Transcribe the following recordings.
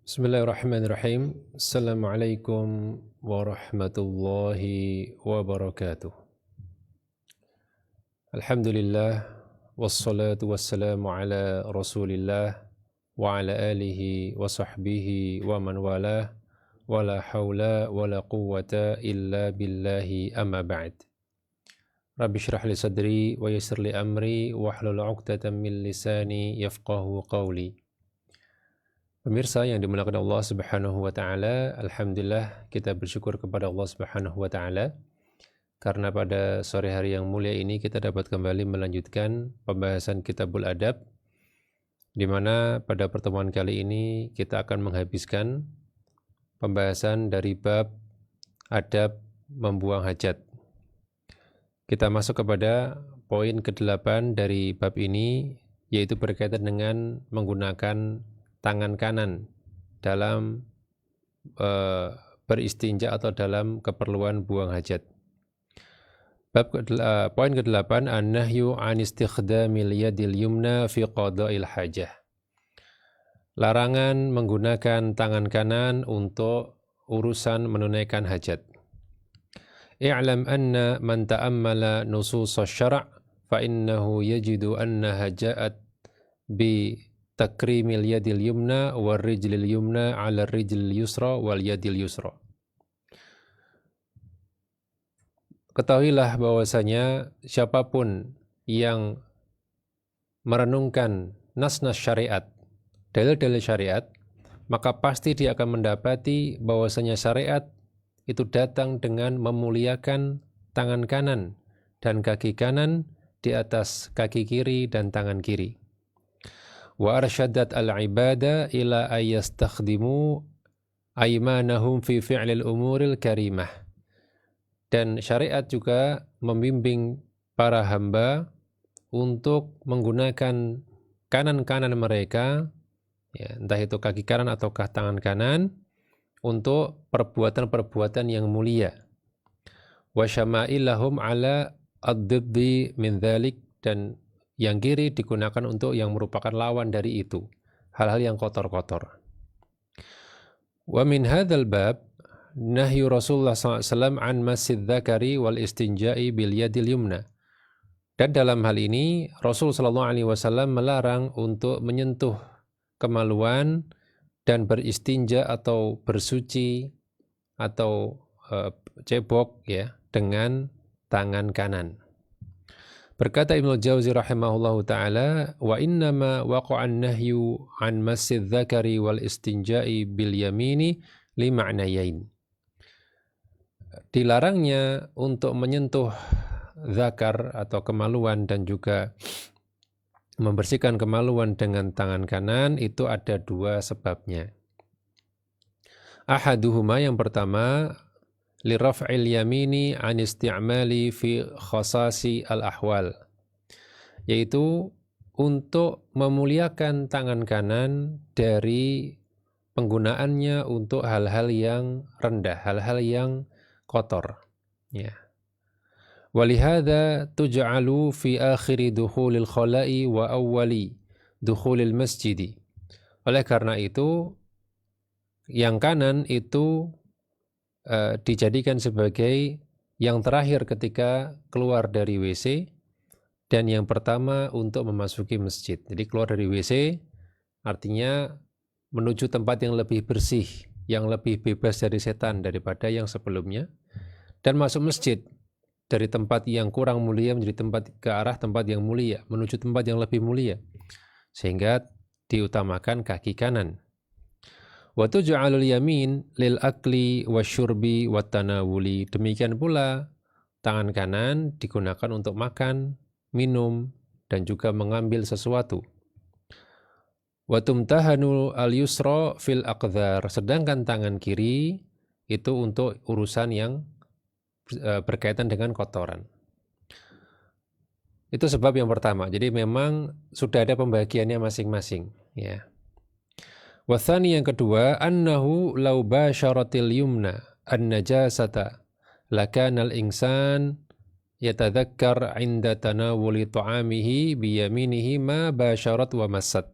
Bismillahirrahmanirrahim. Assalamualaikum warahmatullahi wabarakatuh. Alhamdulillah, wassalatu wassalamu ala rasulillah wa ala alihi wa sahbihi wa man walah, wa la hawla wa la quwwata illa billahi amma ba'd. Rabbi syrah li sadri wa yassir li amri wa hlul 'uqdatam min lisani yafqahu qawli. Pemirsa yang dimuliakan Allah Subhanahu wa taala, alhamdulillah kita bersyukur kepada Allah Subhanahu wa taala karena pada sore hari yang mulia ini kita dapat kembali melanjutkan pembahasan Kitabul Adab, di mana pada pertemuan kali ini kita akan menghabiskan pembahasan dari bab adab membuang hajat. Kita masuk kepada poin ke-8 dari bab ini, yaitu berkaitan dengan menggunakan tangan kanan dalam beristinja atau dalam keperluan buang hajat. Poin ke-8, an-nahyu an istikhdamil yadil yumna fi qada'il hajah. Larangan menggunakan tangan kanan untuk urusan menunaikan hajat. I'lam anna man ta'ammala nusus asy-syara' fa innahu yajidu annaha ja'at bi takrimil yadil yumna wal rijlil yumna ala rijlil yusra wal yadil yusra. Ketahuilah bahwasanya siapapun yang merenungkan nas-nas syariat, dalil-dalil syariat, maka pasti dia akan mendapati bahwasanya syariat itu datang dengan memuliakan tangan kanan dan kaki kanan di atas kaki kiri dan tangan kiri. Wa arsyadat al-ibada ila ayyastakhdimu aymanahum fi fi'lil umuril karimah. Dan syariat juga membimbing para hamba untuk menggunakan kanan-kanan mereka, ya, entah itu kaki kanan ataukah tangan kanan, untuk perbuatan-perbuatan yang mulia. Wa syama'ilahum ala ad-diddi min dhalik, dan yang kiri digunakan untuk yang merupakan lawan dari itu, hal-hal yang kotor-kotor. Wa min hadzal bab nahyu Rasulullah SAW an masjid dzakari wal istinja'i bil yadil yumna. Dan dalam hal ini Rasul SAW melarang untuk menyentuh kemaluan dan beristinja atau bersuci atau cebok, ya, dengan tangan kanan. Berkata Ibnu Jauzi rahimahullahu ta'ala, wa innama waqa'an nahyu an masjid dzakari wal istinja'i bil yamini li ma'nayain. Dilarangnya untuk menyentuh zakar atau kemaluan dan juga membersihkan kemaluan dengan tangan kanan itu ada dua sebabnya. Ahaduhuma, yang pertama, li raf'il yamini an isti'mali fi khasasi al-ahwal, yaitu untuk memuliakan tangan kanan dari penggunaannya untuk hal-hal yang rendah, hal-hal yang kotor, ya. Walihada tuj'alu fi akhiri dukhulil khala'i wa awwali dukhulil masjidi. Oleh karena itu, yang kanan itu dijadikan sebagai yang terakhir ketika keluar dari WC, dan yang pertama untuk memasuki masjid. Jadi keluar dari WC artinya menuju tempat yang lebih bersih, yang lebih bebas dari setan daripada yang sebelumnya, dan masuk masjid dari tempat yang kurang mulia menjadi tempat ke arah tempat yang mulia, menuju tempat yang lebih mulia, sehingga diutamakan kaki kanan. Wa tuj'alul yamin lil akli wasyurbi wattanawuli. Demikian pula tangan kanan digunakan untuk makan, minum, dan juga mengambil sesuatu. Wa tumtahanu al yusra fil aqdhar. Sedangkan tangan kiri itu untuk urusan yang berkaitan dengan kotoran. Itu sebab yang pertama. Jadi memang sudah ada pembagiannya masing-masing, ya. Wathani yang kedua, annahu law basyaratil yumna an-najasata lakana al-insan yatadhakkar 'inda tanawuli ta'amihi biyaminihi ma basyarat wa massat.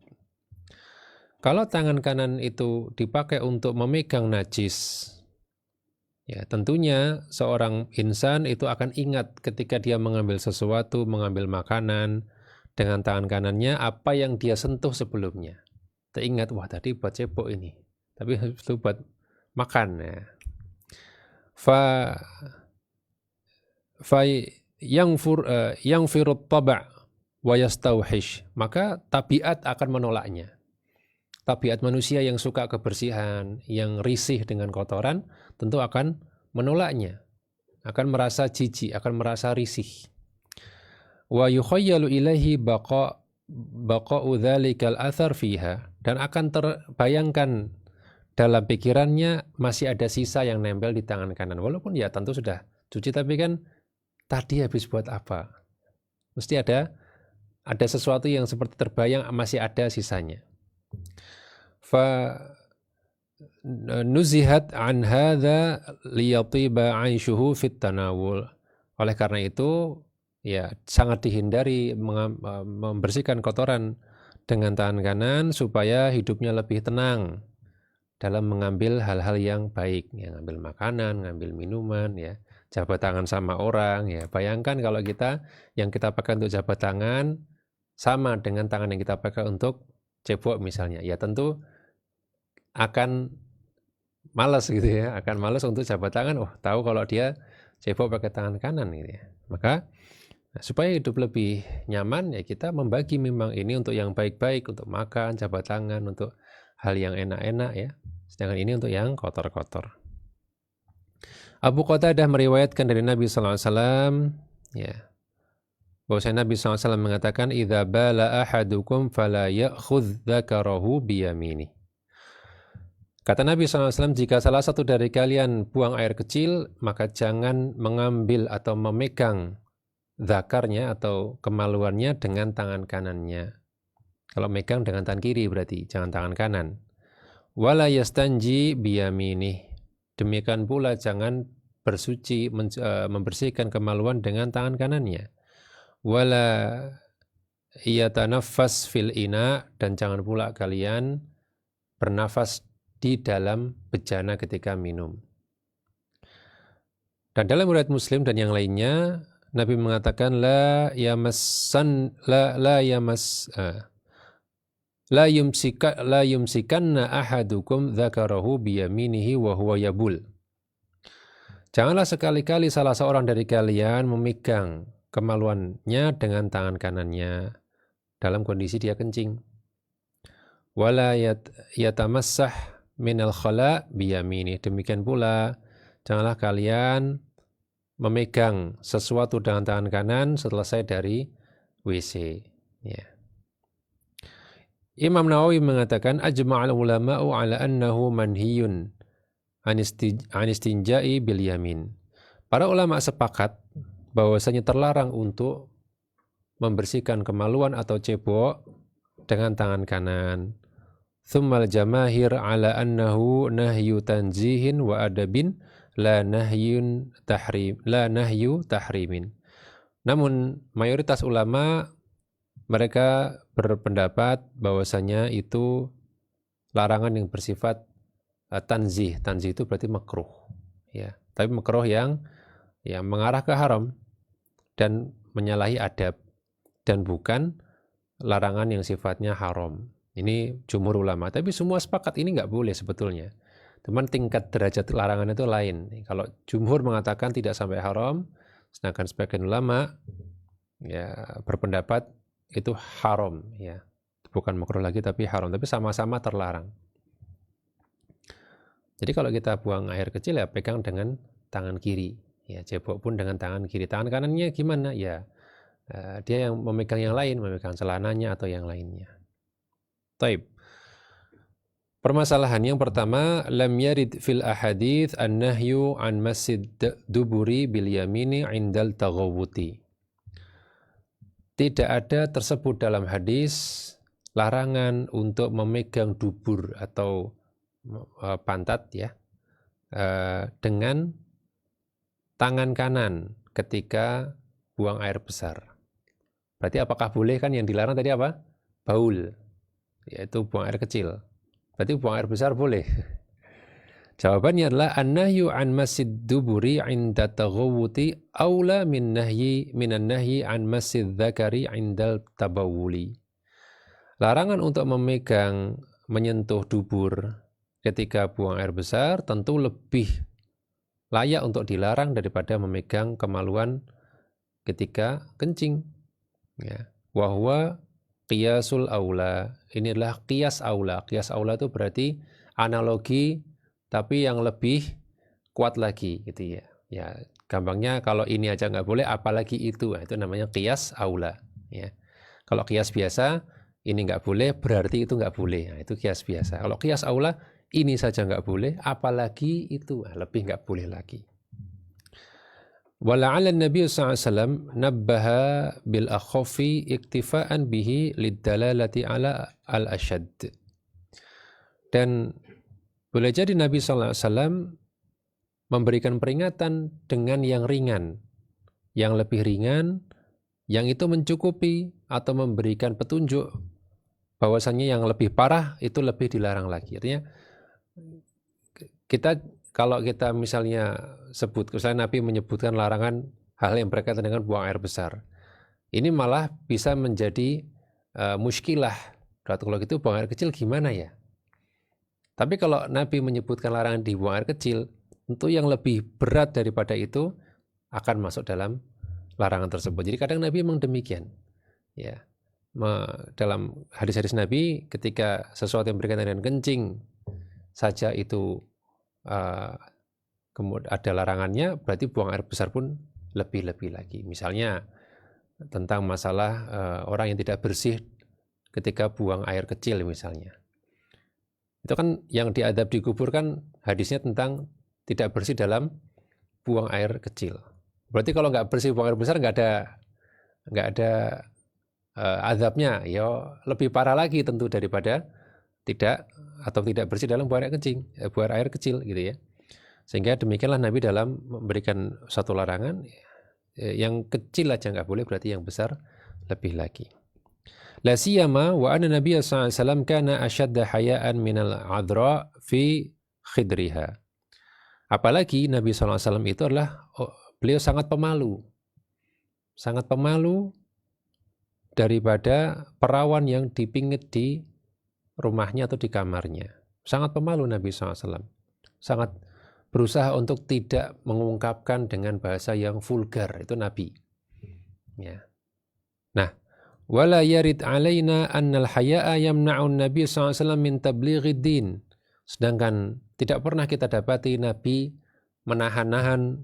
Kalau tangan kanan itu dipakai untuk memegang najis, ya tentunya seorang insan itu akan ingat ketika dia mengambil sesuatu, mengambil makanan dengan tangan kanannya apa yang dia sentuh sebelumnya. Teringat, wah tadi buat cebok ini, tapi itu buat makan ya. Yang firut taba' wa yastauhish, maka tabiat akan menolaknya. Tabiat manusia yang suka kebersihan, yang risih dengan kotoran, tentu akan menolaknya, akan merasa jijik, akan merasa risih. Wa yukhayyalu ilaihi baqa'u dzalikal athar fiha, dan akan terbayangkan dalam pikirannya masih ada sisa yang nempel di tangan kanan, walaupun ya tentu sudah cuci, tapi kan tadi habis buat apa? Mesti ada sesuatu yang seperti terbayang masih ada sisanya. Fa nuzihat an hadza liyatiba 'aishuhu fit tanawul. Oleh karena itu ya sangat dihindari membersihkan kotoran dengan tangan kanan supaya hidupnya lebih tenang dalam mengambil hal-hal yang baik, ya, ngambil makanan, ngambil minuman, ya, jabat tangan sama orang, ya. Bayangkan kalau yang kita pakai untuk jabat tangan sama dengan tangan yang kita pakai untuk cebok misalnya, ya tentu akan malas gitu ya, akan malas untuk jabat tangan. Oh, tahu kalau dia cebok pakai tangan kanan gitu ya. Maka supaya hidup lebih nyaman, ya kita membagi memang ini untuk yang baik-baik, untuk makan, jabat tangan, untuk hal yang enak-enak ya. Sedangkan ini untuk yang kotor-kotor. Abu Qatadah meriwayatkan dari Nabi SAW, ya, bahwasanya Nabi SAW mengatakan, "Idza bala ahadukum fala ya'khudh dzakarahu biyamini." Kata Nabi SAW, jika salah satu dari kalian buang air kecil, maka jangan mengambil atau memegang zakarnya atau kemaluannya dengan tangan kanannya. Kalau megang dengan tangan kiri berarti, jangan tangan kanan. Wala yastanji biyaminih. Demikian pula jangan bersuci, membersihkan kemaluan dengan tangan kanannya. Wala yatanaffas fil ina, dan jangan pula kalian bernafas di dalam bejana ketika minum. Dan dalam riwayat Muslim dan yang lainnya, Nabi mengatakan la yumsikanna ahadukum dzakarahu biyaminihi wa huwa yabul. Janganlah sekali-kali salah seorang dari kalian memegang kemaluannya dengan tangan kanannya dalam kondisi dia kencing. Wala yatamassah minal khala biyaminih. Demikian pula janganlah kalian memegang sesuatu dengan tangan kanan selesai dari WC. Ya. Imam Nawawi mengatakan, ajma'al ulama'u ala annahu manhiyun anistinja'i bil yamin. Para ulama sepakat bahwasanya terlarang untuk membersihkan kemaluan atau cebok dengan tangan kanan. Tsummal jamahir ala annahu nahyu tanzihin wa adabin la nahyu tahrimin. Namun mayoritas ulama mereka berpendapat bahwasanya itu larangan yang bersifat tanzih. Tanzih itu berarti makruh, ya. Tapi makruh yang mengarah ke haram dan menyalahi adab, dan bukan larangan yang sifatnya haram. Ini jumhur ulama. Tapi semua sepakat ini nggak boleh sebetulnya. Teman tingkat derajat larangan itu lain. Kalau jumhur mengatakan tidak sampai haram, sedangkan sebagian ulama ya berpendapat itu haram, ya. Bukan makruh lagi tapi haram, tapi sama-sama terlarang. Jadi kalau kita buang air kecil ya pegang dengan tangan kiri, ya, cebok pun dengan tangan kiri. Tangan kanannya gimana? Ya dia yang memegang yang lain, memegang celananya atau yang lainnya. Taib. Permasalahan yang pertama, lam yarid fil ahadits an-nahyu an masjid duburi bil yamini indal taghawuti. Tidak ada tersebut dalam hadis larangan untuk memegang dubur atau pantat ya dengan tangan kanan ketika buang air besar. Berarti apakah boleh? Kan yang dilarang tadi apa? Baul, yaitu buang air kecil. Berarti buang air besar boleh. Jawabannya adalah an-nahyu an masjid duburi 'inda taghawuti aula minan nahyi an masjid dzakari 'indal tabawuli. Larangan untuk menyentuh dubur ketika buang air besar tentu lebih layak untuk dilarang daripada memegang kemaluan ketika kencing. Ya. Wahwa qiyasul aula. Ini adalah qiyas aula. Qiyas aula itu berarti analogi tapi yang lebih kuat lagi gitu ya. Ya, gampangnya kalau ini aja nggak boleh apalagi itu. Nah, itu namanya qiyas aula ya. Kalau qiyas biasa ini nggak boleh berarti itu nggak boleh. Nah, itu qiyas biasa. Kalau qiyas aula ini saja nggak boleh apalagi itu. Nah, lebih nggak boleh lagi. Wala'ala Nabi SAW nabbaha bil akhafi iktifa'an bihi liddalalati ala al-ashad. Dan boleh jadi Nabi SAW memberikan peringatan dengan yang ringan, yang lebih ringan, yang itu mencukupi atau memberikan petunjuk bahwasannya yang lebih parah itu lebih dilarang lagi. Artinya kalau kita misalnya misalnya Nabi menyebutkan larangan hal yang berkaitan dengan buang air besar, ini malah bisa menjadi muskilah. Kalau gitu buang air kecil gimana ya? Tapi kalau Nabi menyebutkan larangan di buang air kecil, tentu yang lebih berat daripada itu akan masuk dalam larangan tersebut. Jadi kadang Nabi memang demikian. Ya, dalam hadis-hadis Nabi, ketika sesuatu yang berkaitan dengan kencing saja itu kemudian ada larangannya, berarti buang air besar pun lebih-lebih lagi. Misalnya tentang masalah orang yang tidak bersih ketika buang air kecil misalnya. Itu kan yang diadab di kubur kan hadisnya tentang tidak bersih dalam buang air kecil. Berarti kalau nggak bersih buang air besar nggak ada azabnya, ya lebih parah lagi tentu daripada tidak bersih dalam buang air kecil gitu ya. Sehingga demikianlah Nabi dalam memberikan satu larangan, yang kecil aja nggak boleh, berarti yang besar lebih lagi. La siyama wa anna Nabiy sallallahu alaihi wasallam kana ashadda haya'an minal adra fi khidriha. Apalagi Nabi sallallahu alaihi wasallam itu adalah beliau sangat pemalu daripada perawan yang dipingit di rumahnya atau di kamarnya. Sangat pemalu Nabi sallallahu alaihi wasallam. Sangat berusaha untuk tidak mengungkapkan dengan bahasa yang vulgar, itu Nabi. Ya. Nah, wala yarid alaina annal haya'a yamna'un Nabi SAW min tablighid din. Sedangkan tidak pernah kita dapati Nabi menahan-nahan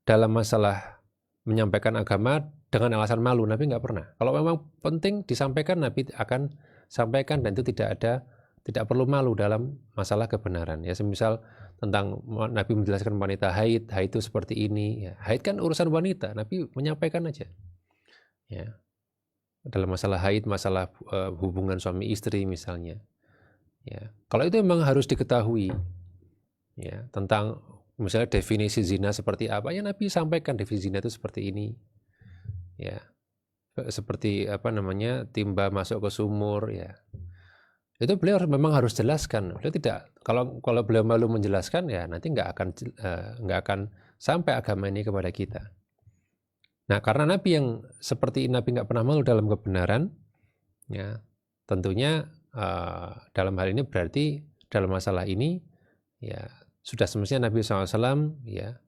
dalam masalah menyampaikan agama dengan alasan malu. Nabi nggak pernah. Kalau memang penting disampaikan, Nabi akan sampaikan, dan itu tidak perlu malu dalam masalah kebenaran. Ya, semisal tentang Nabi menjelaskan wanita haid itu seperti ini. Ya, haid kan urusan wanita, Nabi menyampaikan aja. Ya. Dalam masalah haid, masalah hubungan suami istri misalnya. Ya. Kalau itu memang harus diketahui, ya, tentang misalnya definisi zina seperti apa, ya Nabi sampaikan definisi zina itu seperti ini. Ya. Seperti timba masuk ke sumur, ya. Itu beliau memang harus jelaskan. Beliau tidak, kalau beliau malu menjelaskan, ya nanti nggak akan sampai agama ini kepada kita. Nah, karena Nabi yang seperti Nabi nggak pernah malu dalam kebenaran, ya tentunya dalam hal ini berarti dalam masalah ini, ya sudah semestinya Nabi SAW ya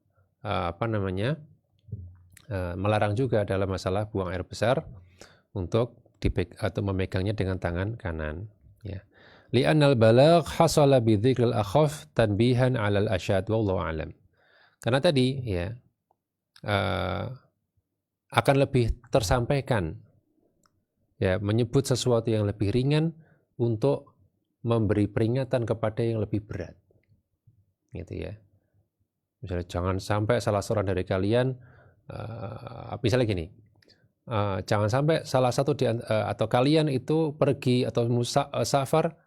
melarang juga dalam masalah buang air besar untuk memegangnya dengan tangan kanan. Ya. Li'annal balagh hasala bi dzikril akhaf tanbihan 'alal asyad wallahu a'lam. Karena tadi ya akan lebih tersampaikan, ya, menyebut sesuatu yang lebih ringan untuk memberi peringatan kepada yang lebih berat, gitu ya. Misalnya jangan sampai salah seorang dari kalian, misalnya gini, Jangan sampai salah satu atau kalian itu pergi atau safar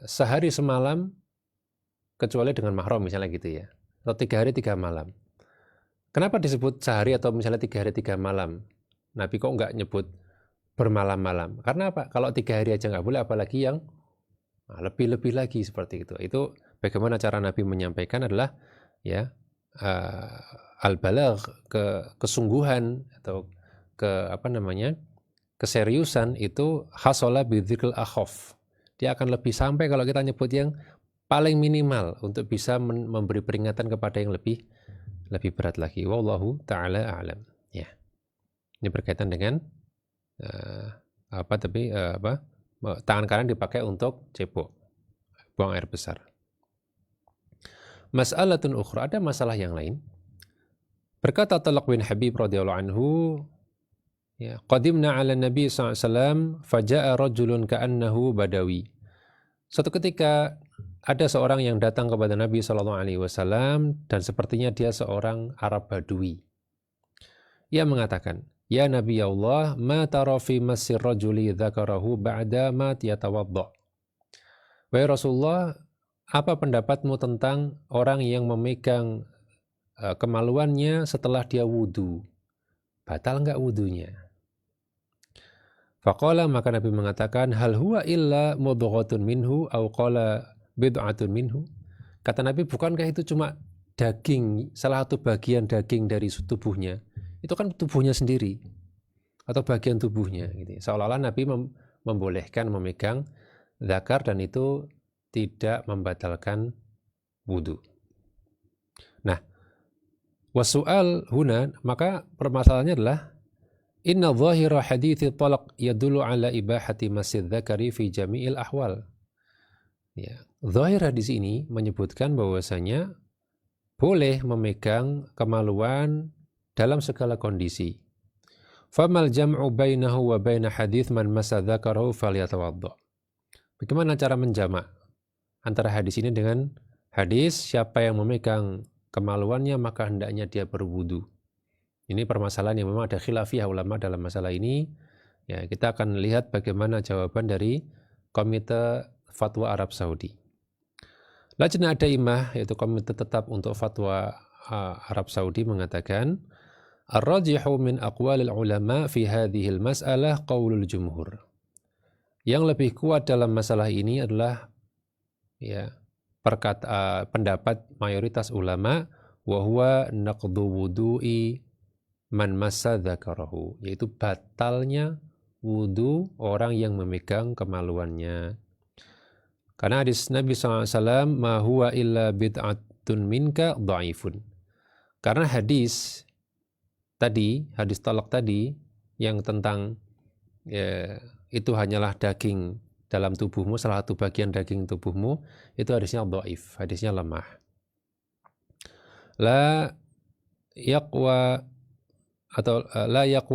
sehari semalam kecuali dengan mahram misalnya gitu ya, atau 3 hari 3 malam. Kenapa disebut sehari atau misalnya 3 hari 3 malam? Nabi kok nggak nyebut bermalam-malam? Karena apa? Kalau 3 hari aja nggak boleh, apalagi yang lebih-lebih lagi seperti itu. Itu bagaimana cara Nabi menyampaikan adalah ya al-balagh, kesungguhan atau keseriusan itu hasola bidzikril akhaf. Dia akan lebih sampai kalau kita nyebut yang paling minimal untuk bisa memberi peringatan kepada yang lebih berat lagi. Wallahu taala a'lam. Ya. Ini berkaitan dengan tangan kanan dipakai untuk cebok, buang air besar. Mas'alatun ukhra, ada masalah yang lain. Berkata Talaq bin Habib radhiyallahu anhu, ya, qadimna 'ala Nabi sallallahu alaihi wasallam faja'a rajulun ka'annahu badawi. Suatu ketika ada seorang yang datang kepada Nabi sallallahu alaihi wasallam dan sepertinya dia seorang Arab Badui. Ia mengatakan, "Ya Nabi Allah, ma tara fi masir rajuli dzakarahu ba'da ma yatawadda." Wahai Rasulullah, apa pendapatmu tentang orang yang memegang kemaluannya setelah dia wudu? Batal enggak wudunya? Faqala, maka Nabi mengatakan, hal huwa illa mudghatun minhu au qala bid'atun minhu. Kata Nabi, bukankah itu cuma daging, salah satu bagian daging dari tubuhnya? Itu kan tubuhnya sendiri atau bagian tubuhnya gitu. Seolah-olah Nabi membolehkan memegang zakar dan itu tidak membatalkan wudu. Nah, wasu'al huna, maka permasalahannya adalah inna dhahira hadithi talaq yadullu ala ibahati masjid dzakari fi jami'il ahwal. Ya, zahir hadis ini menyebutkan bahwasanya boleh memegang kemaluan dalam segala kondisi. Famal jam'u bainahu wa baina hadits man massa dzakarahu falyatawadda. Bagaimana cara menjamak antara hadis ini dengan hadis siapa yang memegang kemaluannya maka hendaknya dia berwudu. Ini permasalahan yang memang ada khilafiyah ulama dalam masalah ini. Ya, kita akan lihat bagaimana jawaban dari Komite Fatwa Arab Saudi. Lajnah Daimah, yaitu komite tetap untuk fatwa Arab Saudi, mengatakan ar-rajihu min aqwalil ulama fi hadhil mas'alah qaulul jumhur. Yang lebih kuat dalam masalah ini adalah ya pendapat mayoritas ulama, wa huwa naqdu wudu'i man massa dzakarahu, yaitu batalnya wudu orang yang memegang kemaluannya. Karena hadis Nabi SAW, ma huwa illa bid'atun minka dha'ifun. Karena hadis talak tadi yang tentang itu hanyalah daging dalam tubuhmu, salah satu bagian daging tubuhmu, itu hadisnya dhaif, hadisnya lemah. La yaqwa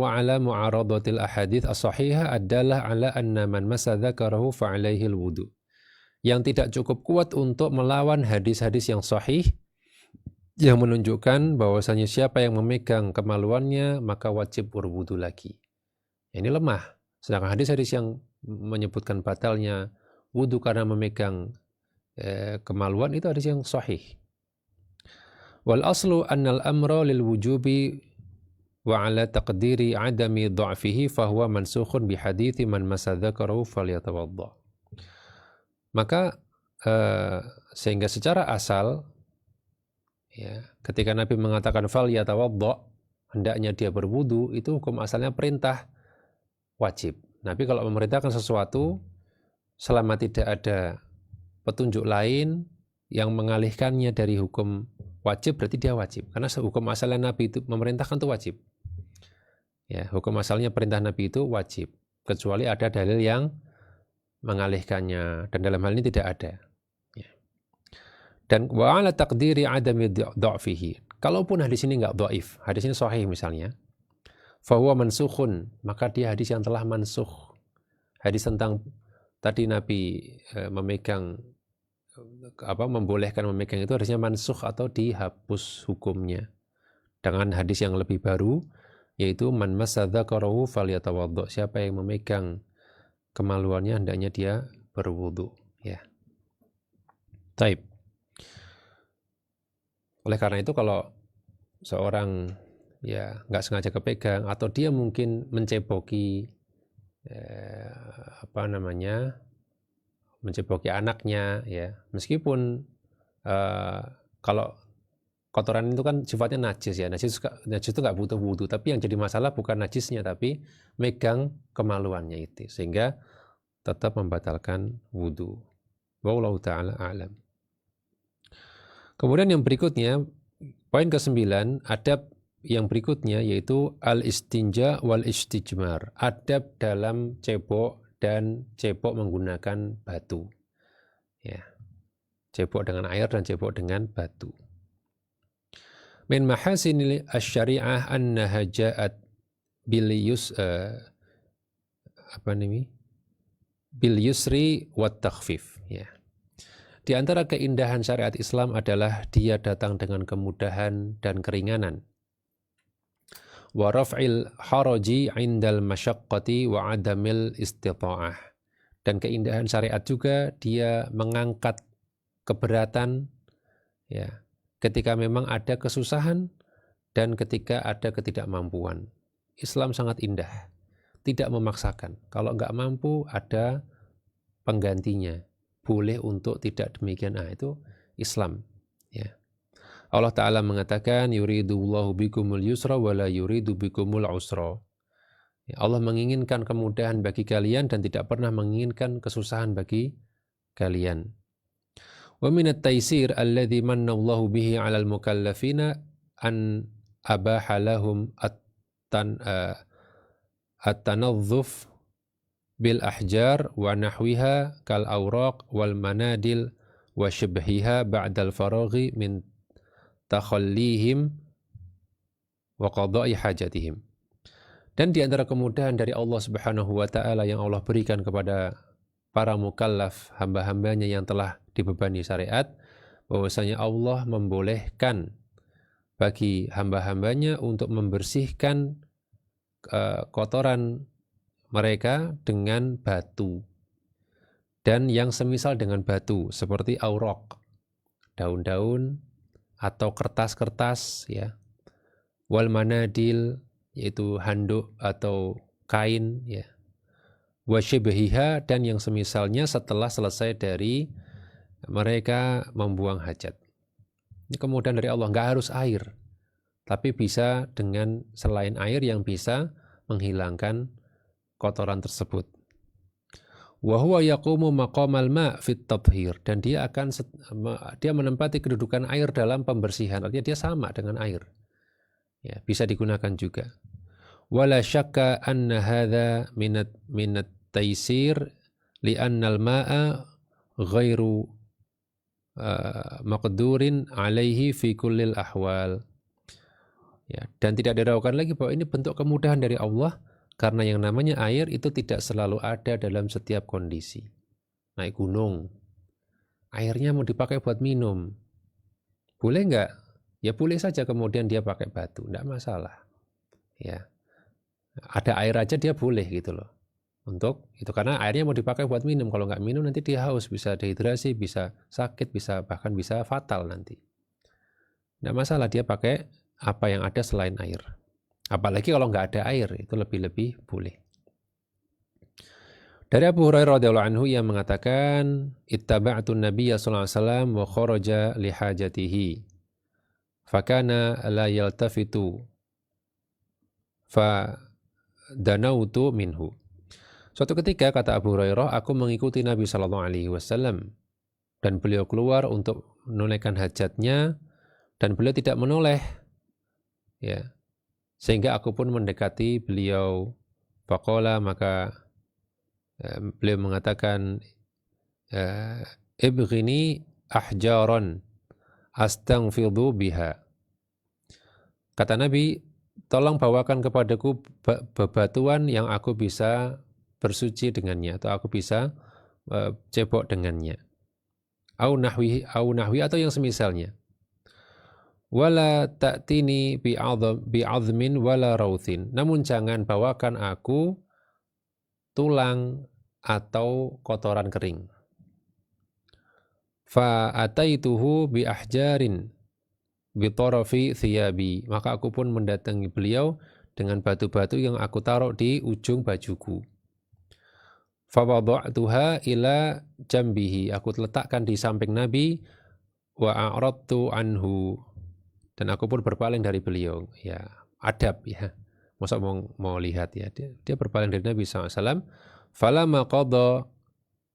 ala mu'aradatil ahadits as-sahihah adalah ala anna man massa dzakarahu fa alaihi al-wudu. Yang tidak cukup kuat untuk melawan hadis-hadis yang sahih yang menunjukkan bahwasanya siapa yang memegang kemaluannya maka wajib berwudu lagi. Ini lemah. Sedangkan hadis-hadis yang menyebutkan batalnya wudu karena memegang kemaluan itu hadis yang sahih. Wal aslu annal amra lil wujubi wa ala taqdiri adami dha'fihi fahuwa mansukhun bi hadithi man massa dzakarahu falyatawadda. Maka sehingga secara asal ya, ketika Nabi mengatakan falyatawadda, hendaknya dia berwudu, itu hukum asalnya perintah wajib. Nabi kalau memerintahkan sesuatu selama tidak ada petunjuk lain yang mengalihkannya dari hukum wajib, berarti dia wajib. Karena hukum asalnya Nabi itu memerintahkan itu wajib. Ya, hukum asalnya perintah Nabi itu wajib, kecuali ada dalil yang mengalihkannya, dan dalam hal ini tidak ada. Ya. Dan wa ala taqdiri adami dha'fihi. Kalaupun hadis ini enggak dhaif, hadis ini sahih misalnya, fa huwa mansukhun, maka dia hadis yang telah mansukh. Hadis tentang tadi Nabi membolehkan memegang itu hadisnya mansukh atau dihapus hukumnya. Dengan hadis yang lebih baru, yaitu man massa dzakarahu falyatawaddo, siapa yang memegang kemaluannya hendaknya dia berwudu, ya. Taib. Oleh karena itu kalau seorang ya nggak sengaja kepegang atau dia mungkin menceboki menceboki anaknya, ya, meskipun kalau kotoran itu kan sifatnya najis, ya, najis itu nggak butuh wudu, tapi yang jadi masalah bukan najisnya tapi megang kemaluannya itu, sehingga tetap membatalkan wudu. Wallahu ta'ala a'lam. Kemudian yang berikutnya, poin ke-9, adab yang berikutnya yaitu al-istinja wal istijmar, adab dalam cebok dan cebok menggunakan batu, ya, cebok dengan air dan cebok dengan batu. Min mahasinil asy-syari'ah annaha ja'at bil yusri wat takhfif, ya. Di antara keindahan syariat Islam adalah dia datang dengan kemudahan dan keringanan. Wa raf'il haraji 'indal masyaqqati wa 'adamil istita'ah. Dan keindahan syariat juga dia mengangkat keberatan, ya, ketika memang ada kesusahan dan ketika ada ketidakmampuan. Islam sangat indah, tidak memaksakan. Kalau enggak mampu ada penggantinya. Boleh untuk tidak demikian. Itu Islam, ya. Allah Ta'ala mengatakan yuridullahu bikumul yusra wa la yuridu bikumul usra. Ya, Allah menginginkan kemudahan bagi kalian dan tidak pernah menginginkan kesusahan bagi kalian. Wa minat taysir alladhi manna Allahu bihi 'alal mukallafina an abaha lahum at-tanadhdhuf bil ahjar wa nahwiha kal awraq wal manadil wa shibhiha ba'dal faraghi min takhallihim wa qada'i hajatihim. Dan di antara kemudahan dari Allah Subhanahu wa taala yang Allah berikan kepada para mukallaf, hamba-hambanya yang telah dibebani syariat, bahwasanya Allah membolehkan bagi hamba-hambanya untuk membersihkan kotoran mereka dengan batu dan yang semisal dengan batu seperti auraq, daun-daun atau kertas-kertas, ya, wal manadil, yaitu handuk atau kain, ya, wa syibhiha, dan yang semisalnya setelah selesai dari mereka membuang hajat. Ini kemudahan dari Allah, nggak harus air, tapi bisa dengan selain air yang bisa menghilangkan kotoran tersebut. Wa huwa yaqumu maqamal ma' fit tathhir, dan dia menempati kedudukan air dalam pembersihan. Artinya dia sama dengan air. Ya, bisa digunakan juga. Wala syakka anna hadza minat taysir li anna al-ma'a ghairu maqdurin alaihi fi kullil ahwal. Ya, dan tidak diragukan lagi bahwa ini bentuk kemudahan dari Allah. Karena yang namanya air itu tidak selalu ada dalam setiap kondisi. Naik gunung, airnya mau dipakai buat minum, boleh nggak? Ya boleh saja, kemudian dia pakai batu, nggak masalah. Ya, ada air aja dia boleh gitu loh. Untuk itu karena airnya mau dipakai buat minum. Kalau nggak minum nanti dia haus, bisa dehidrasi, bisa sakit, bahkan bisa fatal nanti. Nggak masalah dia pakai apa yang ada selain air. Apalagi kalau nggak ada air, itu lebih-lebih boleh. Dari Abu Hurairah radhiyallahu anhu yang mengatakan, ittaba'tu Nabiyya sallallahu alaihi wasallam wa kharaja li hajatihi. Fakana la yaltafitu fa danautu minhu. Suatu ketika, kata Abu Hurairah, aku mengikuti Nabi sallallahu alaihi wasallam dan beliau keluar untuk menunaikan hajatnya dan beliau tidak menoleh. Ya. Sehingga aku pun mendekati beliau. Faqala, maka beliau mengatakan, ibghini ahjaran astaghfidu biha. Kata Nabi, tolong bawakan kepadaku bebatuan yang aku bisa bersuci dengannya, atau aku bisa cebok dengannya. Au nahwi atau yang semisalnya. wala ta'tini bi'azmin wala rauthin. Namun jangan bawakan aku tulang atau kotoran kering. Fa ataituhu bi ahjarin bi tarafi thiyabi. Maka aku pun mendatangi beliau dengan batu-batu yang aku taruh di ujung bajuku. Fa wada'tuha ila jambihi. Aku letakkan di samping Nabi wa a'radtu anhu. Dan aku pun berpaling dari beliau. Ya, adab ya. Masa mau lihat ya. Dia berpaling dari Nabi SAW. Falamma qadha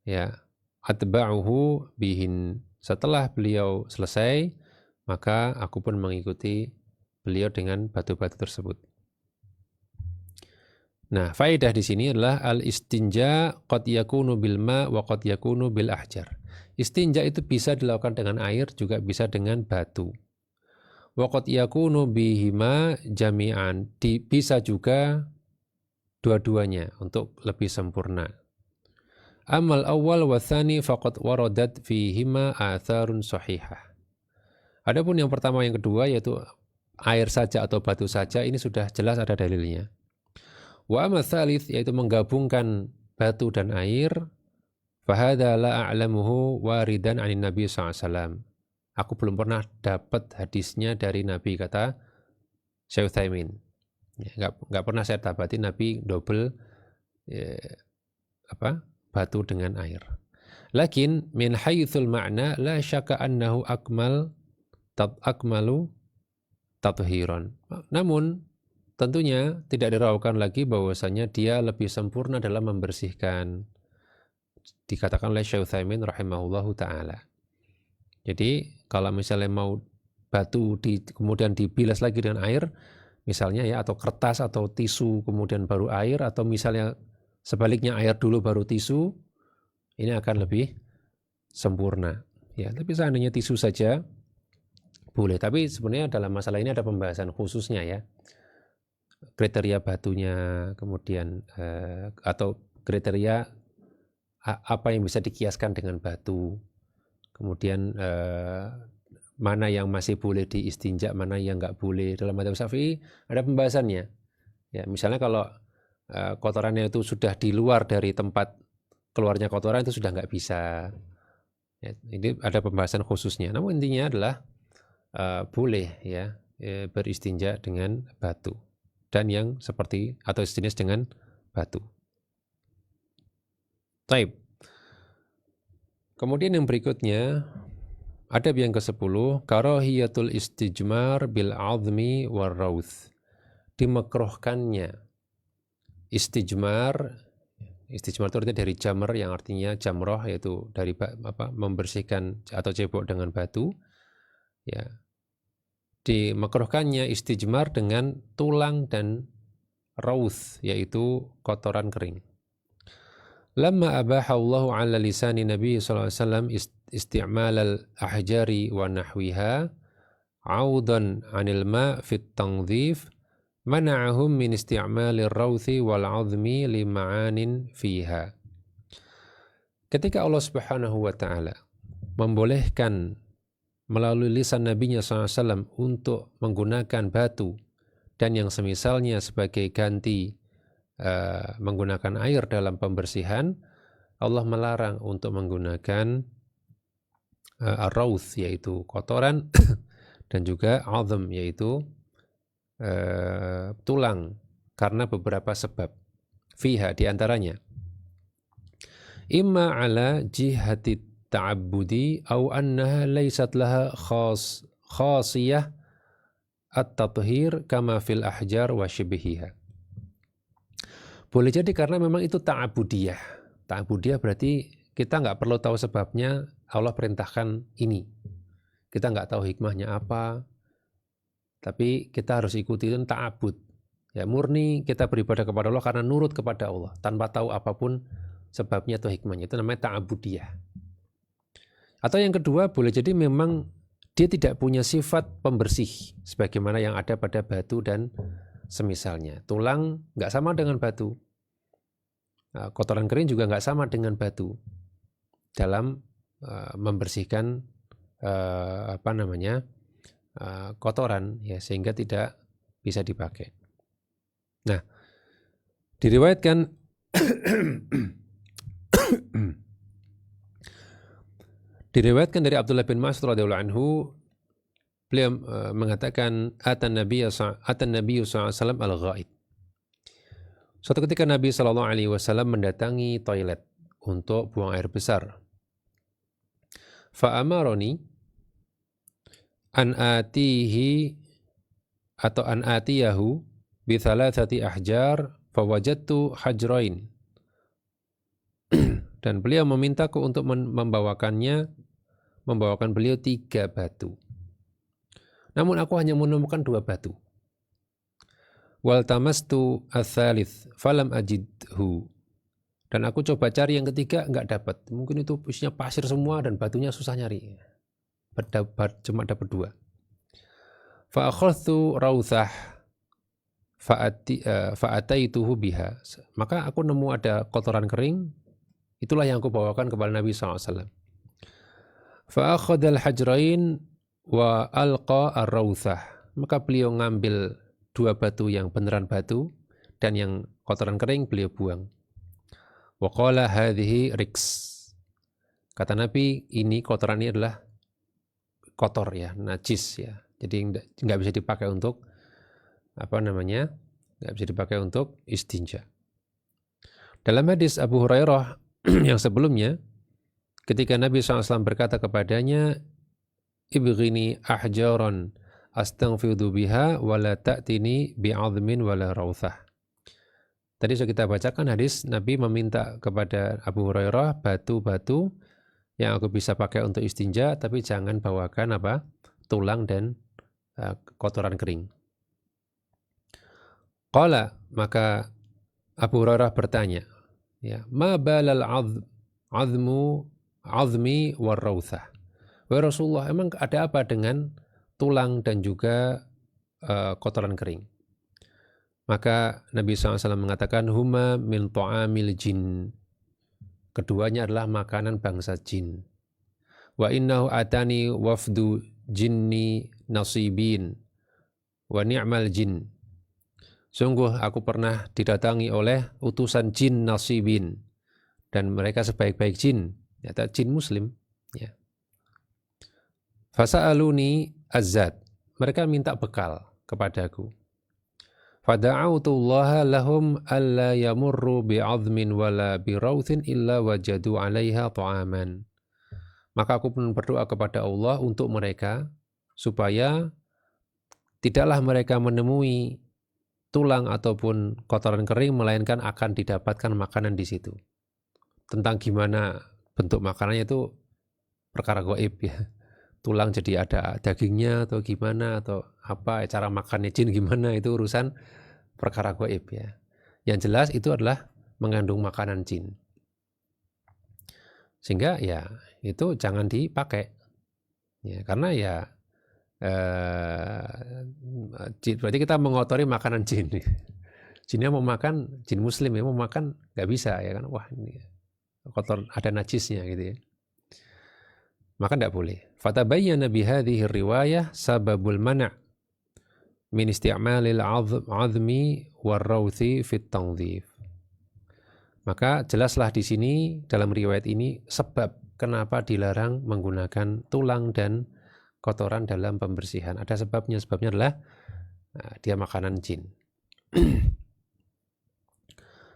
ya atba'uhu bihin. Setelah beliau selesai, maka aku pun mengikuti beliau dengan batu-batu tersebut. Nah, faedah di sini adalah al-istinja qad yakunu bil ma wa qad yakunu bil ahjar. Istinja itu bisa dilakukan dengan air, juga bisa dengan batu. Wa qad yakunu bihima jami'an. Bisa juga dua-duanya untuk lebih sempurna. Amal awal wa tsani faqad waradat fihima atharun sahihah. Adapun yang pertama yang kedua yaitu air saja atau batu saja, ini sudah jelas ada dalilnya. Wa amal tsalits yaitu menggabungkan batu dan air, fahadza la a'lamuhu waridan 'anin Nabi SAW. Aku belum pernah dapat hadisnya dari Nabi, kata Syekh Utsaimin. Ya, enggak pernah saya dapati Nabi double batu dengan air. Lakin min haitsul ma'na la syakka annahu akmalu tathiran. Namun tentunya tidak diragukan lagi bahwasanya dia lebih sempurna dalam membersihkan. Dikatakan oleh Syekh Utsaimin rahimahullahu taala. Jadi kalau misalnya mau batu kemudian dibilas lagi dengan air, misalnya ya, atau kertas atau tisu kemudian baru air, atau misalnya sebaliknya air dulu baru tisu, ini akan lebih sempurna. Ya, tapi seandainya tisu saja boleh. Tapi sebenarnya dalam masalah ini ada pembahasan khususnya ya. Kriteria batunya, kemudian atau kriteria apa yang bisa dikiaskan dengan batu. Kemudian mana yang masih boleh diistinja, mana yang nggak boleh. Dalam mazhab Syafi'i ada pembahasannya. Ya, misalnya kalau kotorannya itu sudah di luar dari tempat keluarnya kotoran, itu sudah nggak bisa. Ya, ini ada pembahasan khususnya. Namun intinya adalah boleh ya beristinja dengan batu dan yang seperti atau sejenis dengan batu. Taib. Kemudian yang berikutnya, adab yang ke-10, karahiyatul istijmar bil azmi war rauth. Dimakruhkannya istijmar itu artinya dari jamr yang artinya jamroh, yaitu dari membersihkan atau cebok dengan batu. Ya. Dimakruhkannya istijmar dengan tulang dan rauth, yaitu kotoran kering. Lamma abaha Allahu ala lisani Nabi sallallahu alaihi wasallam isti'mal al-ahjari wa nahwiha 'audan 'anil ma' fi at-tanzif mana'ahum min isti'mal ar-rawthi wal 'azmi li ma'anin fiha. Ketika Allah Subhanahu wa taala membolehkan melalui lisan Nabi-Nya SAW untuk menggunakan batu dan yang semisalnya sebagai ganti menggunakan air dalam pembersihan, Allah melarang untuk menggunakan ar-rawth yaitu kotoran dan juga 'azm yaitu tulang, karena beberapa sebab. Fiha, diantaranya imma ala jihati ta'abbudi au annaha laysat laha khasiyah at-tathhir kama fil ahjar wa shibhiha. Boleh jadi karena memang itu ta'abudiyah. Ta'abudiyah berarti kita nggak perlu tahu sebabnya, Allah perintahkan ini. Kita nggak tahu hikmahnya apa, tapi kita harus ikuti itu ta'abud. Ya, murni kita beribadah kepada Allah karena nurut kepada Allah, tanpa tahu apapun sebabnya atau hikmahnya. Itu namanya ta'abudiyah. Atau yang kedua, boleh jadi memang dia tidak punya sifat pembersih, sebagaimana yang ada pada batu dan semisalnya. Tulang nggak sama dengan batu. Nah, kotoran kering juga nggak sama dengan batu dalam membersihkan kotoran, ya, sehingga tidak bisa dipakai. Nah, diriwayatkan dari Abdullah bin Mas'ud radhiyallahu anhu, beliau mengatakan atan Nabi sallallahu alaihi wasallam al-ghaid. Suatu ketika Nabi sallallahu alaihi wasallam mendatangi toilet untuk buang air besar. Fa amaroni an atihi atau an atiyahu bi thalathati ahjar fawajadtu hajrain. Dan beliau memintaku untuk membawakan beliau 3 batu. Namun aku hanya menemukan 2 batu. Wal tamastu ats-tsalits falam ajidhu. Dan aku coba cari yang ketiga, enggak dapat. Mungkin itu isinya pasir semua dan batunya susah nyari. Cuma dapat 2. Fa akhadtu rawthah fa'ataituhu biha. Maka aku nemu ada kotoran kering, itulah yang aku bawakan kepada Nabi SAW. Fa akhadal hajrain wa alqa ar-rawthah. Maka beliau ngambil 2 batu yang beneran batu, dan yang kotoran kering beliau buang. Wa qala hadhihi riks. Kata Nabi, ini kotoran ini adalah kotor ya, najis ya. Jadi enggak bisa dipakai untuk enggak bisa dipakai untuk istinja. Dalam hadis Abu Hurairah yang sebelumnya, ketika Nabi SAW berkata kepadanya, ibghini ahjaran astaghfidu biha wala ta'tini bi'adhmin wala rawthah. Tadi sudah kita bacakan hadis, Nabi meminta kepada Abu Hurairah batu-batu yang aku bisa pakai untuk istinja, tapi jangan bawakan tulang dan kotoran kering. Qala, maka Abu Hurairah bertanya, ya, ma balal azmi war rawthah. Wahai Rasulullah, emang ada apa dengan tulang dan juga kotoran kering? Maka Nabi SAW mengatakan, huma min ta'amil jin. Keduanya adalah makanan bangsa jin. Wa innahu atani wafdu jinni nasibin wa ni'mal jin. Sungguh aku pernah didatangi oleh utusan jin nasibin, dan mereka sebaik-baik jin, yaitu jin muslim, ya. Fasa'aluni azzad, mereka minta bekal kepadaku. Fada'autullaha lahum alla yamurru bi'azmin wala birawthin illa wajadu 'alaiha ta'aman. Maka aku pun berdoa kepada Allah untuk mereka, supaya tidaklah mereka menemui tulang ataupun kotoran kering, melainkan akan didapatkan makanan di situ. Tentang gimana bentuk makanannya itu perkara gaib ya. Tulang jadi ada dagingnya atau gimana, atau apa cara makannya jin gimana, itu urusan perkara gaib ya. Yang jelas itu adalah mengandung makanan jin. Sehingga ya itu jangan dipakai. Ya, karena ya berarti kita mengotori makanan jin. Jinnya mau makan, jin muslim ya mau makan nggak bisa ya kan, wah ini kotor, ada najisnya gitu ya. Maka tidak boleh. Fatabayyana bihadhihi riwayah sababul mana' min isti'malil 'azmi war-rawthi fit tanzif. Maka jelaslah di sini dalam riwayat ini sebab kenapa dilarang menggunakan tulang dan kotoran dalam pembersihan. Ada sebabnya. Sebabnya adalah dia makanan jin.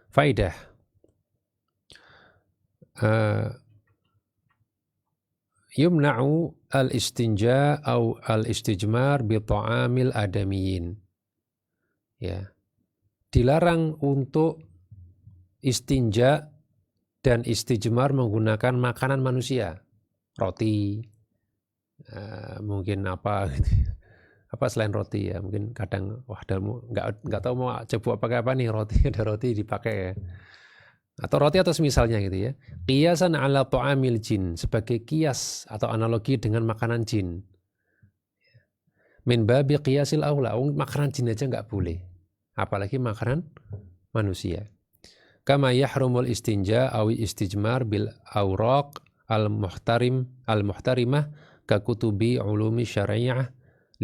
Faidah. Yumna'u al-istinja au al-istijmar bi ta'amil adamiyin. Ya. Dilarang untuk istinja dan istijmar menggunakan makanan manusia. Roti, mungkin apa gitu. Apa selain roti ya, mungkin kadang nggak tahu mau coba pakai apa nih, roti, ada roti dipakai ya. Atau roti atau semisalnya gitu ya. Qiyasan ala ta'amil jin, sebagai kias atau analogi dengan makanan jin. Min babi qiyasil aula, makanan jin aja nggak boleh, apalagi makanan manusia. Kama yahrumul istinja awi istijmar bil awraq al-muhtarimah ka kutubi ulumi syariah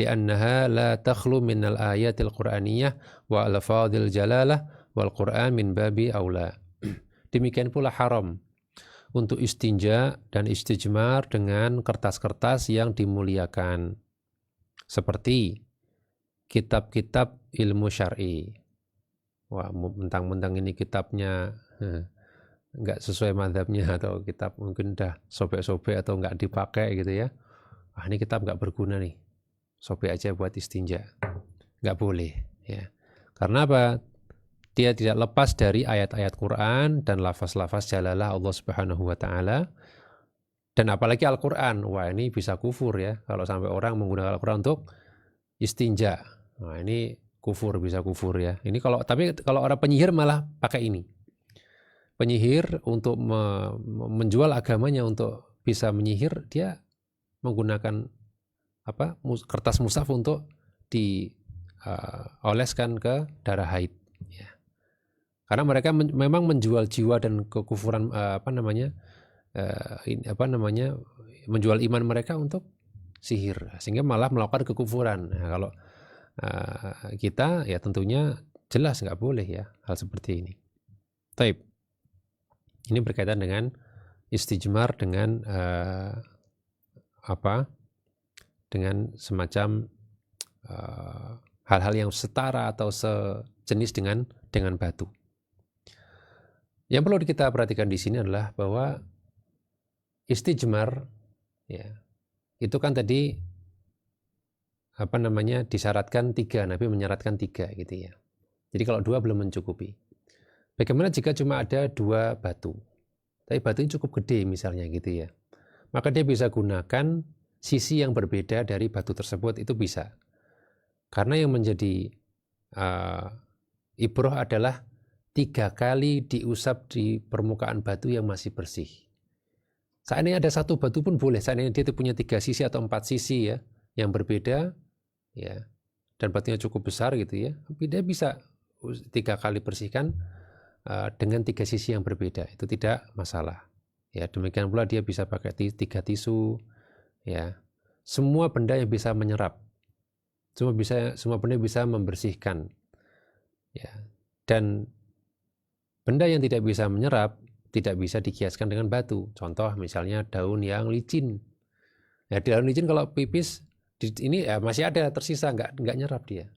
li'annaha la takhlu minal ayatil qur'aniyah wa alfadhil jalalah wal Qur'an min babi aula. Demikian pula haram untuk istinja dan istijmar dengan kertas-kertas yang dimuliakan, seperti kitab-kitab ilmu syar'i. Wah, mentang-mentang ini kitabnya nggak sesuai mazhabnya, atau kitab mungkin udah sobek-sobek atau nggak dipakai gitu ya. Wah, ini kitab nggak berguna nih, sobek aja buat istinja. Nggak boleh ya. Karena apa? Dia tidak lepas dari ayat-ayat Quran dan lafaz-lafaz jalalah Allah Subhanahu wa taala. Dan apalagi Al-Quran. Wah, ini bisa kufur ya kalau sampai orang menggunakan Al-Quran untuk istinja. Nah, ini kufur, bisa kufur ya. Ini tapi kalau orang penyihir malah pakai ini. Penyihir untuk menjual agamanya untuk bisa menyihir, dia menggunakan kertas mushaf untuk dioleskan ke darah haid ya. Karena mereka memang menjual jiwa dan kekufuran menjual iman mereka untuk sihir, sehingga malah melakukan kekufuran. Nah, kalau kita ya tentunya jelas nggak boleh ya hal seperti ini. Taib. Ini berkaitan dengan istijmar dengan dengan semacam hal-hal yang setara atau sejenis dengan batu. Yang perlu kita perhatikan di sini adalah bahwa istijmar ya, itu kan tadi disyaratkan 3, Nabi menyaratkan 3 gitu ya. Jadi kalau 2 belum mencukupi. Bagaimana jika cuma ada 2 batu, tapi batunya cukup gede misalnya gitu ya, maka dia bisa gunakan sisi yang berbeda dari batu tersebut, itu bisa. Karena yang menjadi ibroh adalah 3 kali diusap di permukaan batu yang masih bersih. Seandainya ada 1 batu pun boleh, seandainya dia punya 3 sisi atau 4 sisi ya, yang berbeda ya, dan batunya cukup besar gitu ya, tapi dia bisa 3 kali bersihkan dengan 3 sisi yang berbeda, itu tidak masalah ya. Demikian pula dia bisa pakai 3 tisu ya. Semua benda yang bisa menyerap, semua benda bisa membersihkan ya. Dan benda yang tidak bisa menyerap tidak bisa dikiaskan dengan batu. Contoh misalnya daun yang licin ya, daun licin kalau pipis ini ya masih ada tersisa, nggak nyerap dia.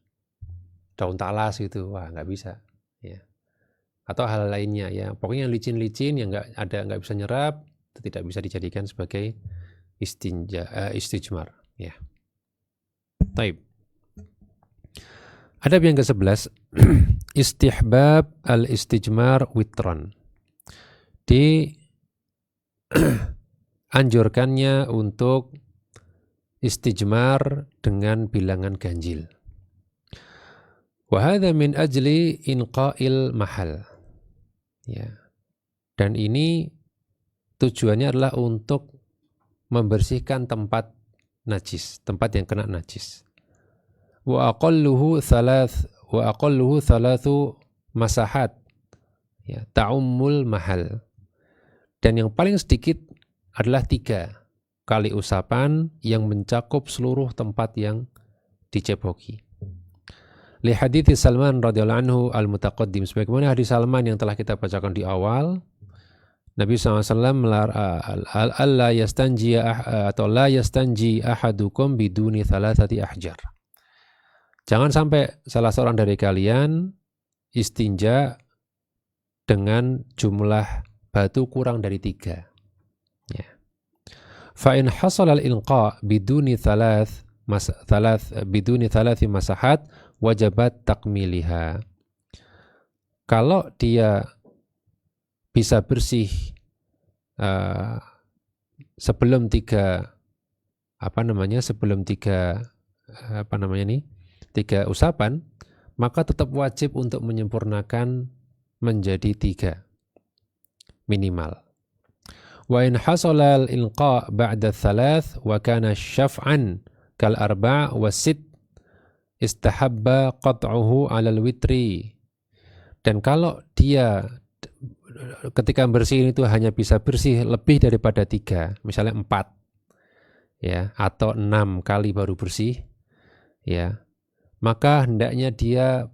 Daun talas gitu, wah nggak bisa ya. Atau hal lainnya ya, pokoknya yang licin-licin yang nggak bisa nyerap, itu tidak bisa dijadikan sebagai istijmar ya. Taib. Adab yang ke-11, istihbab al-istijmar witran. Anjurkannya untuk istijmar dengan bilangan ganjil. Wa hadza min ajli inqa'il mahal. Ya. Dan ini tujuannya adalah untuk membersihkan tempat najis, tempat yang kena najis. Wa aqalluhu thalathu masahat. Ya, ta'ummul mahal. Dan yang paling sedikit adalah 3 kali usapan yang mencakup seluruh tempat yang diceboki. Li hadithi Salman radhiyallahu anhu al-mutaqaddim, sebagaimana hadis Salman yang telah kita bacakan di awal, Nabi SAW la yastanji ahadukum biduni thalathati ahjar. Jangan sampai salah seorang dari kalian istinja dengan jumlah batu kurang dari 3 ya. Fa in hasala al-ilqa biduni thalathi masahat wajabat takmiliha. Kalau dia bisa bersih sebelum 3 usapan, maka tetap wajib untuk menyempurnakan menjadi 3 minimal. Wa in hasala al-ilqa ba'da thalath wa kana syaf'an kal arba' wa sit istahabba qat'uhu 'alal witri. Dan kalau dia ketika bersihin itu hanya bisa bersih lebih daripada 3, misalnya 4 ya, atau 6 kali baru bersih, ya, maka hendaknya dia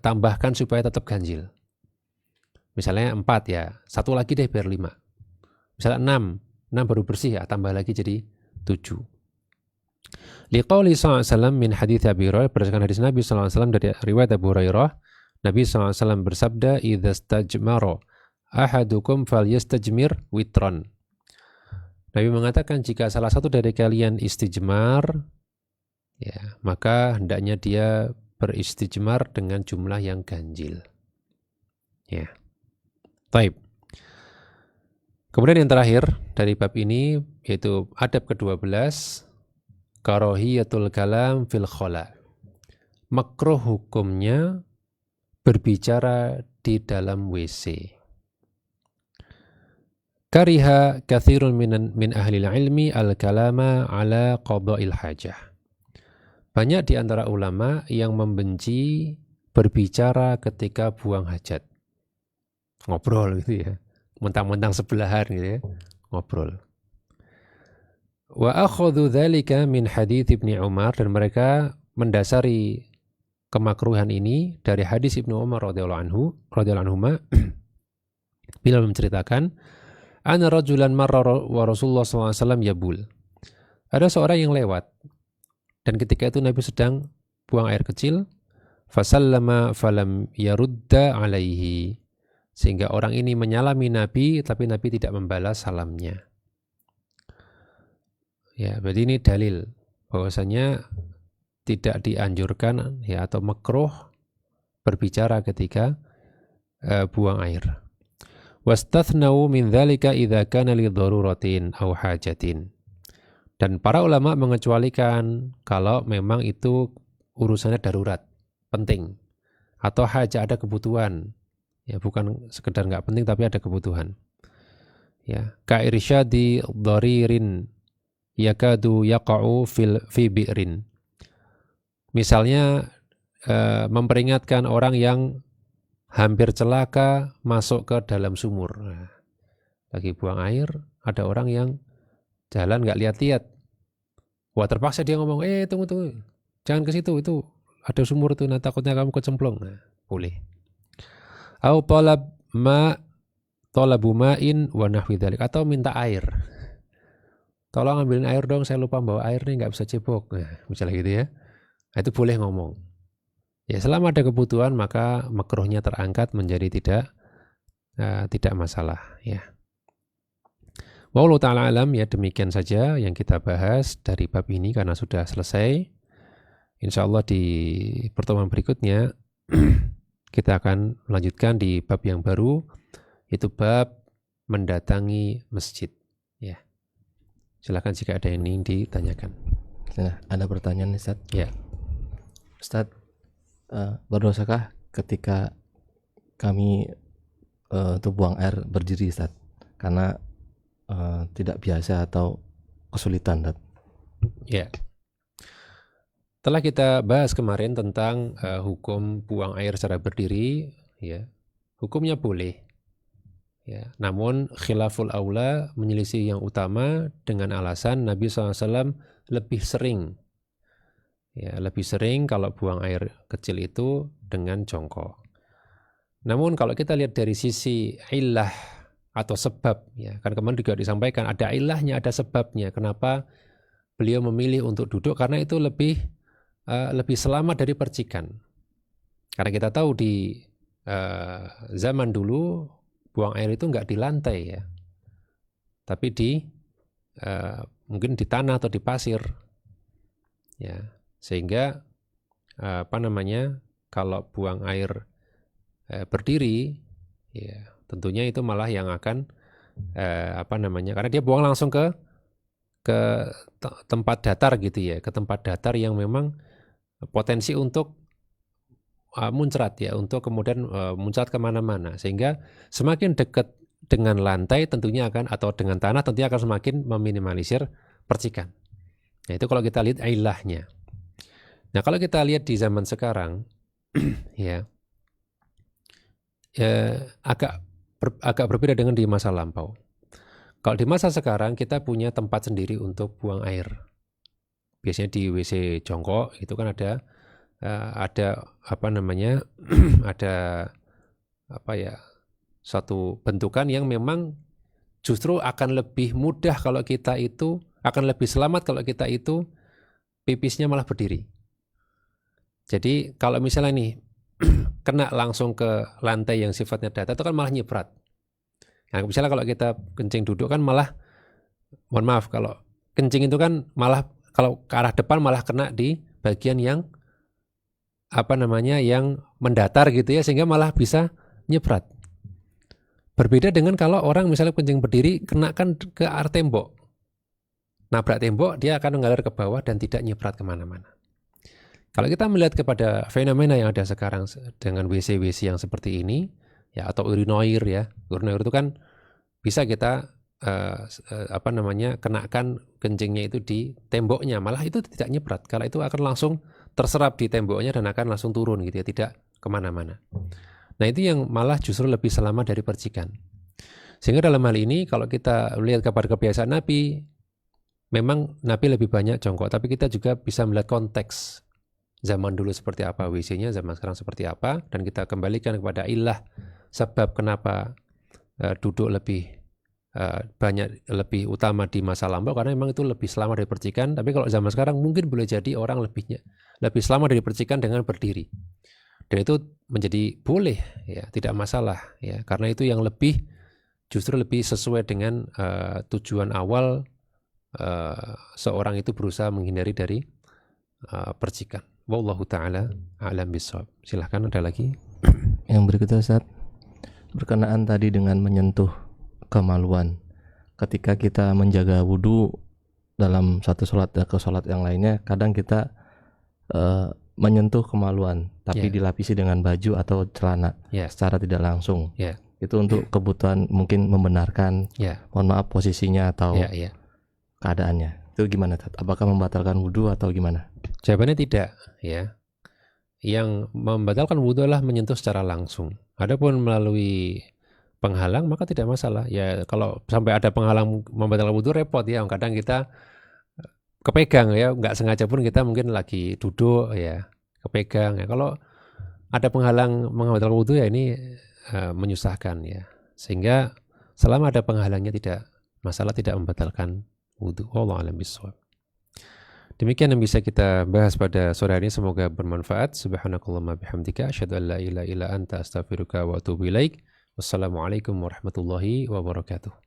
tambahkan supaya tetap ganjil. Misalnya 4 ya, 1 lagi deh biar 5. Misalnya 6 baru bersih ya, tambah lagi jadi 7. Liqauli sallallahu alaihi wasallam min hadits Abi Hurairah, berdasarkan hadis Nabi sallallahu alaihi wasallam dari riwayat Abu Hurairah, Nabi sallallahu alaihi wasallam bersabda, "Idza stajmara ahadukum falyastajmir witran." Nabi mengatakan jika salah satu dari kalian istijmar, ya, maka hendaknya dia beristijmar dengan jumlah yang ganjil. Ya. Taib. Kemudian yang terakhir dari bab ini yaitu adab ke-12, karahiyatul kalam fil khala. Makruh hukumnya berbicara di dalam WC. Kariha kathirun min ahli ilmi al-kalama ala qada'il hajah. Banyak di antara ulama yang membenci berbicara ketika buang hajat. Ngobrol gitu ya. Mentang-mentang sebelahan gitu ya. Ngobrol. Wa akhadhu dzalika min hadits Ibnu Umar, dan mereka mendasari kemakruhan ini dari hadis Ibnu Umar radhiyallahu anhuma. Bila menceritakan ana rajulan marra wa Rasulullah SAW yabul. Ada seorang yang lewat dan ketika itu Nabi sedang buang air kecil, fasallama falam yarudda alaihi, sehingga orang ini menyalami Nabi tapi Nabi tidak membalas salamnya. Ya, berarti ini dalil bahwasanya tidak dianjurkan ya atau makruh berbicara ketika buang air. Wastathnau min dzalika idza kana li daruratin aw hajatin. Dan para ulama mengecualikan kalau memang itu urusannya darurat, penting, atau hajat, ada kebutuhan. Ya, bukan sekedar nggak penting tapi ada kebutuhan. Ya, ka irsyadi dharirin yakadu yaqa'u fi bi'rin. Misalnya memperingatkan orang yang hampir celaka masuk ke dalam sumur. Nah, lagi buang air, ada orang yang jalan nggak lihat-lihat. Wah, terpaksa dia ngomong, tunggu, jangan ke situ, itu ada sumur tuh, nah takutnya kamu kecemplung. Nah, boleh. Au talabu ma'in wa nahwi dzalik, atau minta air. Tolong ambilin air dong, saya lupa bawa air nih, nggak bisa cebok. Nah, misalnya gitu ya. Nah, itu boleh ngomong. Ya, selama ada kebutuhan maka makruhnya terangkat menjadi tidak masalah ya. Wallahu ta'ala alam, ya demikian saja yang kita bahas dari bab ini karena sudah selesai. Insyaallah di pertemuan berikutnya kita akan melanjutkan di bab yang baru, yaitu bab mendatangi masjid ya. Silakan jika ada yang ingin ditanyakan. Nah, ada pertanyaan Ustaz? Ya. Ustaz, berdosakah ketika kami buang air berdiri, Ustaz? Karena tidak biasa atau kesulitan, Ustaz. Ya. Setelah kita bahas kemarin tentang hukum buang air secara berdiri, ya, hukumnya boleh. Ya, namun khilaful aula, menyelisih yang utama dengan alasan Nabi SAW lebih sering kalau buang air kecil itu dengan jongkok. Namun kalau kita lihat dari sisi illah atau sebab, ya, kan kemarin juga disampaikan ada ilahnya, ada sebabnya. Kenapa beliau memilih untuk duduk? Karena itu lebih selamat dari percikan. Karena kita tahu di zaman dulu buang air itu nggak di lantai ya, tapi mungkin di tanah atau di pasir, ya, sehingga kalau buang air berdiri, ya tentunya itu malah yang akan karena dia buang langsung ke tempat datar gitu ya, ke tempat datar yang memang potensi untuk muncrat ya, untuk kemudian muncrat kemana-mana, sehingga semakin dekat dengan lantai tentunya akan, atau dengan tanah tentunya akan semakin meminimalisir percikan. Nah, itu kalau kita lihat ilahnya. Nah, kalau kita lihat di zaman sekarang ya, agak berbeda dengan di masa lampau. Kalau di masa sekarang kita punya tempat sendiri untuk buang air. biasanya di WC jongkok itu kan ada apa namanya ada apa ya, suatu bentukan yang memang justru akan lebih mudah kalau kita itu, akan lebih selamat kalau kita itu pipisnya malah berdiri. Jadi kalau misalnya nih kena langsung ke lantai yang sifatnya datar itu kan malah nyiprat. Nah, misalnya kalau kita kencing duduk kan malah, mohon maaf, kalau kencing itu kan malah kalau ke arah depan malah kena di bagian yang apa namanya yang mendatar gitu ya, sehingga malah bisa nyiprat. Berbeda dengan kalau orang misalnya kencing berdiri kena kan ke arah tembok, nabrak tembok, dia akan mengalir ke bawah dan tidak nyiprat kemana-mana. Kalau kita melihat kepada fenomena yang ada sekarang dengan WC-WC yang seperti ini, ya, atau urinoir ya, urinoir itu kan bisa kita apa namanya kenakan kencingnya itu di temboknya, malah itu tidak nyiprat, karena itu akan langsung terserap di temboknya dan akan langsung turun gitu ya, tidak kemana-mana. Nah itu yang malah justru lebih selamat dari percikan. Sehingga dalam hal ini kalau kita melihat kepada kebiasaan Nabi, memang Nabi lebih banyak jongkok, tapi kita juga bisa melihat konteks zaman dulu seperti apa WC-nya, zaman sekarang seperti apa, dan kita kembalikan kepada ilah sebab kenapa duduk lebih banyak, lebih utama di masa lampau, karena memang itu lebih selamat dari percikan. Tapi kalau zaman sekarang mungkin boleh jadi orang lebih selamat dari percikan dengan berdiri, dan itu menjadi boleh ya, tidak masalah ya, karena itu yang justru lebih sesuai dengan tujuan awal seorang itu berusaha menghindari dari percikan. Wallahu ta'ala a'lam bishawab. Silahkan, ada lagi. Yang berikutnya Ustaz, berkenaan tadi dengan menyentuh kemaluan. Ketika kita menjaga wudhu dalam satu sholat ke sholat yang lainnya, kadang kita menyentuh kemaluan, tapi dilapisi dengan baju atau celana secara tidak langsung. Itu untuk kebutuhan mungkin membenarkan, mohon maaf, posisinya atau keadaannya. Itu gimana, Tat? Apakah membatalkan wudhu atau gimana? Jawabannya tidak ya. Yang membatalkan wudhu adalah menyentuh secara langsung. Adapun melalui penghalang maka tidak masalah. Ya kalau sampai ada penghalang membatalkan wudhu repot ya. Kadang kita kepegang ya, nggak sengaja pun kita mungkin lagi duduk ya, kepegang ya. Kalau ada penghalang membatalkan wudhu ya ini menyusahkan ya. Sehingga selama ada penghalangnya tidak masalah, tidak membatalkan wudhu. Wallahu a'lam bishawab. Demikian yang bisa kita bahas pada sore hari ini, semoga bermanfaat. Subhanakallahumma bihamdika asyhadu an la ilaha illa anta astaghfiruka wa atubu ilaik. Wassalamualaikum warahmatullahi wabarakatuh.